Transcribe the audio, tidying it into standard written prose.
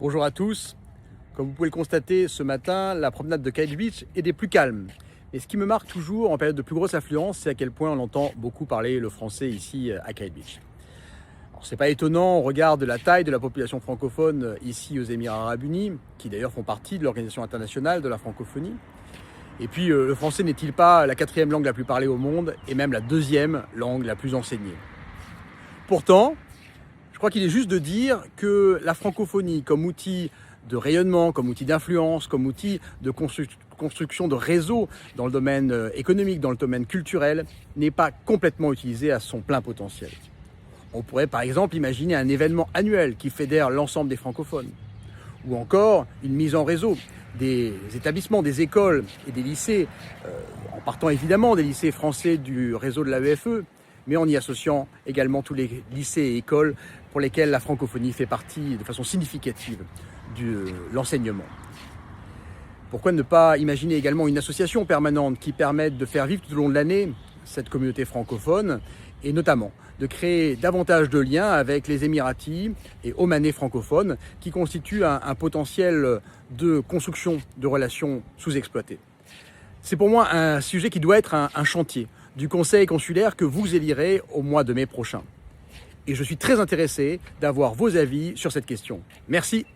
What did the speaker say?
Bonjour à tous. Comme vous pouvez le constater, ce matin, la promenade de Kite Beach est des plus calmes. Et ce qui me marque toujours en période de plus grosse affluence, c'est à quel point on entend beaucoup parler le français ici à Kite Beach. Alors, c'est pas étonnant au regard de la taille de la population francophone ici aux Émirats Arabes Unis, qui d'ailleurs font partie de l'Organisation internationale de la francophonie. Et puis, le français n'est-il pas la quatrième langue la plus parlée au monde et même la deuxième langue la plus enseignée? Pourtant, je crois qu'il est juste de dire que la francophonie comme outil de rayonnement, comme outil d'influence, comme outil de construction de réseaux dans le domaine économique, dans le domaine culturel, n'est pas complètement utilisé à son plein potentiel. On pourrait par exemple imaginer un événement annuel qui fédère l'ensemble des francophones, ou encore une mise en réseau des établissements, des écoles et des lycées, en partant évidemment des lycées français du réseau de l'AEFE, mais en y associant également tous les lycées et écoles pour lesquels la francophonie fait partie de façon significative de l'enseignement. Pourquoi ne pas imaginer également une association permanente qui permette de faire vivre tout au long de l'année cette communauté francophone et notamment de créer davantage de liens avec les Émiratis et Omanais francophones qui constituent un potentiel de construction de relations sous-exploitées. C'est pour moi un sujet qui doit être un chantier du conseil consulaire que vous élirez au mois de mai prochain. Et je suis très intéressé d'avoir vos avis sur cette question. Merci.